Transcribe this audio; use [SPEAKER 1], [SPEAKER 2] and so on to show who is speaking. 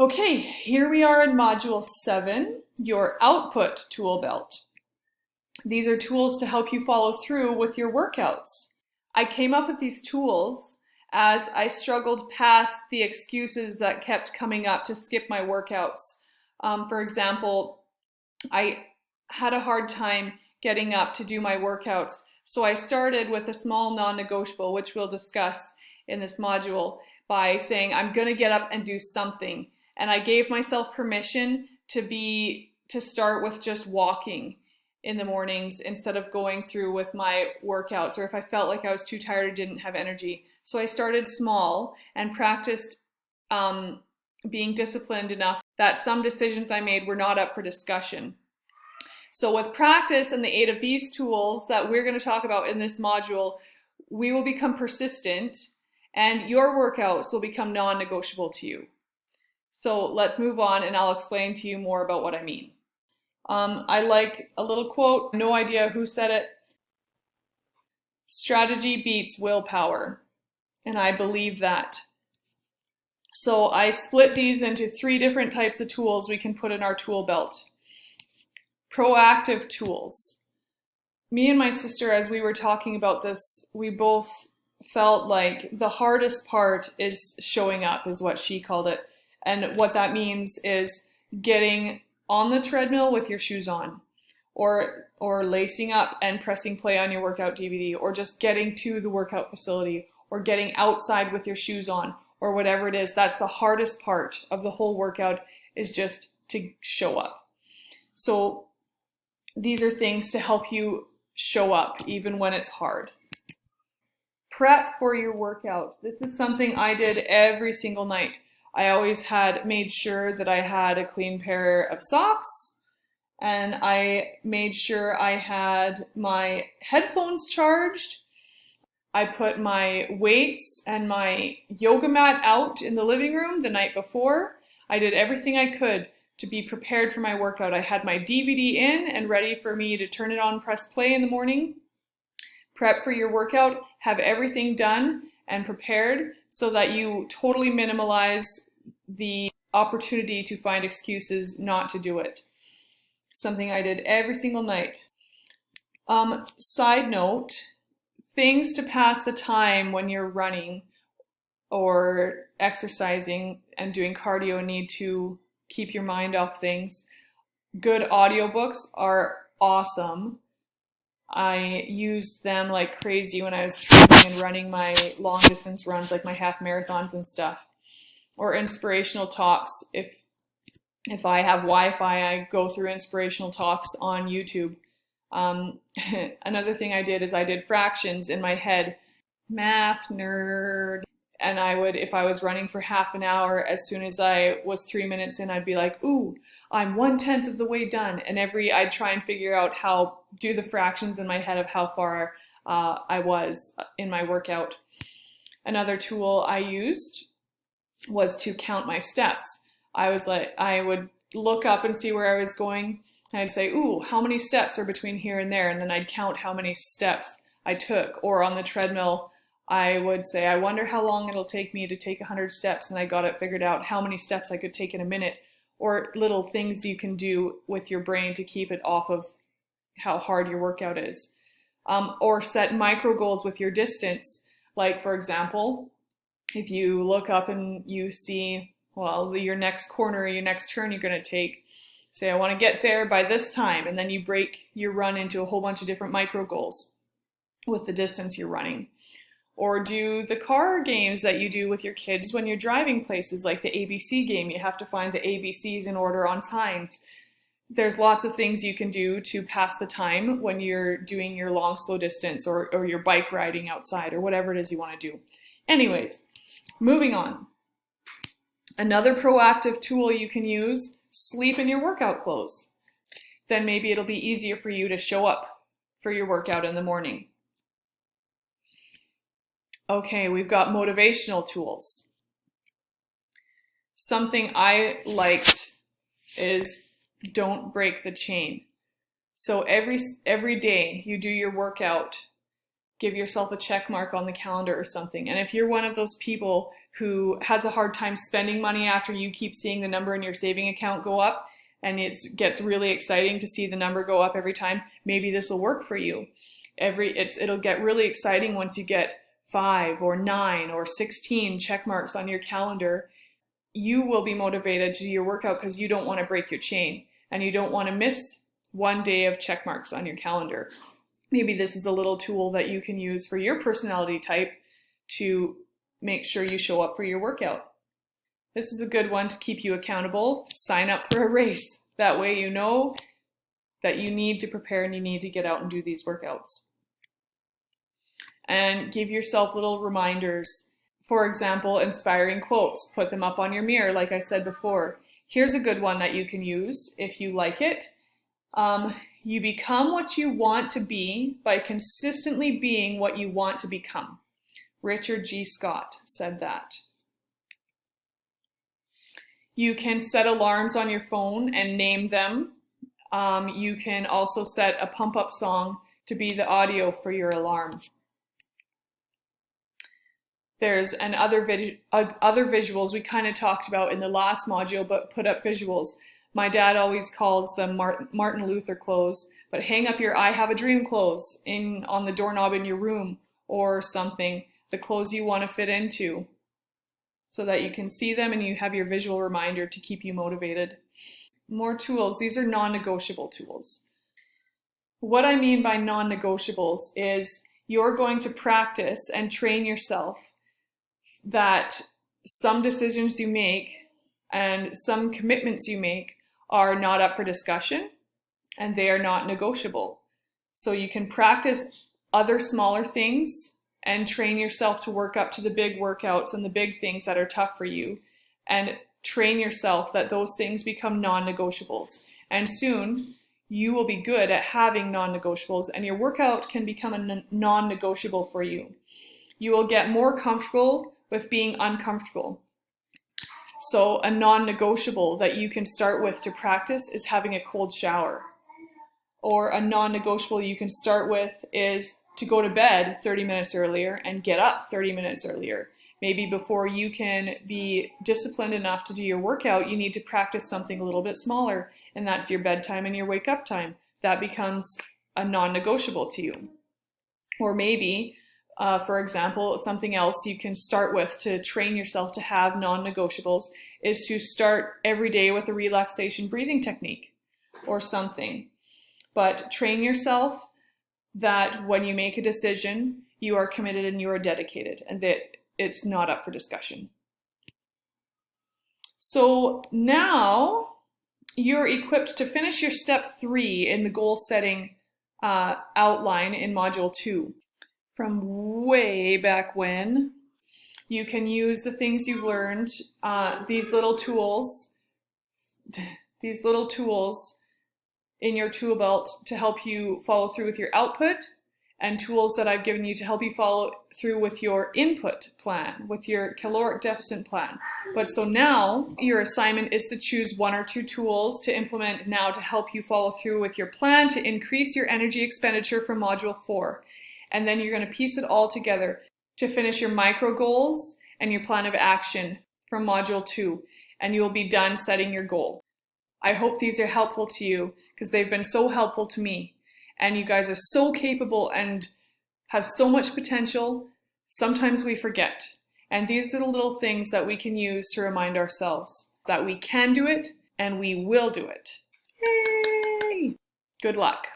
[SPEAKER 1] Okay, here we are in Module 7, your output tool belt. These are tools to help you follow through with your workouts. I came up with these tools as I struggled past the excuses that kept coming up to skip my workouts. For example, I had a hard time getting up to do my workouts, so I started with a small non-negotiable, which we'll discuss in this module, by saying I'm going to get up and do something. And I gave myself permission to start with just walking in the mornings instead of going through with my workouts, or if I felt like I was too tired or didn't have energy. So I started small and practiced being disciplined enough that some decisions I made were not up for discussion. So with practice and the aid of these tools that we're going to talk about in this module, we will become persistent and your workouts will become non-negotiable to you. So let's move on and I'll explain to you more about what I mean. I like a little quote, no idea who said it. Strategy beats willpower. And I believe that. So I split these into 3 different types of tools we can put in our tool belt. Proactive tools. Me and my sister, as we were talking about this, we both felt like the hardest part is showing up, is what she called it. And what that means is getting on the treadmill with your shoes on, or lacing up and pressing play on your workout DVD, or just getting to the workout facility, or getting outside with your shoes on, or whatever it is. That's the hardest part of the whole workout, is just to show up. So these are things to help you show up even when it's hard. Prep for your workout. This is something I did every single night. I always made sure that I had a clean pair of socks, and I made sure I had my headphones charged. I put my weights and my yoga mat out in the living room the night before. I did everything I could to be prepared for my workout. I had my DVD in and ready for me to turn it on, press play in the morning. Prep for your workout, have everything done and prepared so that you totally minimize the opportunity to find excuses not to do it. Something I did every single night. Side note, things to pass the time when you're running or exercising and doing cardio need to keep your mind off things. Good audiobooks are awesome. I used them like crazy when I was training and running my long distance runs, like my half marathons and stuff. Or inspirational talks. If I have Wi-Fi, I go through inspirational talks on YouTube. Another thing I did is I did fractions in my head. Math nerd. And I would, if I was running for half an hour, as soon as I was 3 minutes in, I'd be like, ooh, I'm 1/10 of the way done. And I'd try and figure out do the fractions in my head of how far I was in my workout. Another tool I used was to count my steps. I would look up and see where I was going. And I'd say, ooh, how many steps are between here and there? And then I'd count how many steps I took. Or on the treadmill, I would say, I wonder how long it'll take me to take 100 steps. And I got it figured out how many steps I could take in a minute. Or little things you can do with your brain to keep it off of how hard your workout is. Or set micro goals with your distance. Like, for example, if you look up and you see, well, your next corner, your next turn you're going to take, say, I want to get there by this time, and then you break your run into a whole bunch of different micro goals with the distance you're running. Or do the car games that you do with your kids when you're driving places, like the ABC game. You have to find the ABCs in order on signs. There's lots of things you can do to pass the time when you're doing your long, slow distance or your bike riding outside or whatever it is you want to do. Anyways, moving on. Another proactive tool you can use, sleep in your workout clothes. Then maybe it'll be easier for you to show up for your workout in the morning. Okay, we've got motivational tools. Something I liked is don't break the chain. So every day you do your workout, give yourself a check mark on the calendar or something. And if you're one of those people who has a hard time spending money after you keep seeing the number in your saving account go up, and it gets really exciting to see the number go up every time, maybe this will work for you. It'll get really exciting once you get 5 or 9 or 16 check marks on your calendar. You will be motivated to do your workout because you don't want to break your chain and you don't want to miss one day of check marks on your calendar. Maybe this is a little tool that you can use for your personality type to make sure you show up for your workout. This is a good one to keep you accountable. Sign up for a race. That way you know that you need to prepare and you need to get out and do these workouts. And give yourself little reminders. For example, inspiring quotes. Put them up on your mirror, like I said before. Here's a good one that you can use if you like it. You become what you want to be by consistently being what you want to become. Richard G. Scott said that. You can set alarms on your phone and name them. You can also set a pump-up song to be the audio for your alarm. There's other visuals we kind of talked about in the last module, but put up visuals. My dad always calls them Martin Luther clothes, but hang up your I have a dream clothes on the doorknob in your room or something, the clothes you want to fit into, so that you can see them and you have your visual reminder to keep you motivated. More tools. These are non-negotiable tools. What I mean by non-negotiables is you're going to practice and train yourself that some decisions you make and some commitments you make are not up for discussion and they are not negotiable. So you can practice other smaller things and train yourself to work up to the big workouts and the big things that are tough for you, and train yourself that those things become non-negotiables. And soon you will be good at having non-negotiables and your workout can become a non-negotiable for you. You will get more comfortable with being uncomfortable. So a non-negotiable that you can start with to practice is having a cold shower. Or a non-negotiable you can start with is to go to bed 30 minutes earlier and get up 30 minutes earlier. Maybe before you can be disciplined enough to do your workout, you need to practice something a little bit smaller, and that's your bedtime and your wake up time. That becomes a non-negotiable to you. Or maybe, for example, something else you can start with to train yourself to have non-negotiables is to start every day with a relaxation breathing technique or something. But train yourself that when you make a decision, you are committed and you are dedicated and that it's not up for discussion. So now you're equipped to finish your step 3 in the goal setting outline in module 2. From way back when, you can use the things you've learned, these little tools in your tool belt to help you follow through with your output, and tools that I've given you to help you follow through with your input plan, with your caloric deficit plan. But so now your assignment is to choose 1 or 2 tools to implement now to help you follow through with your plan to increase your energy expenditure for module 4. And then you're going to piece it all together to finish your micro goals and your plan of action from module 2, and you'll be done setting your goal. I hope these are helpful to you because they've been so helpful to me. And you guys are so capable and have so much potential. Sometimes we forget. And these are the little things that we can use to remind ourselves that we can do it and we will do it. Yay! Good luck.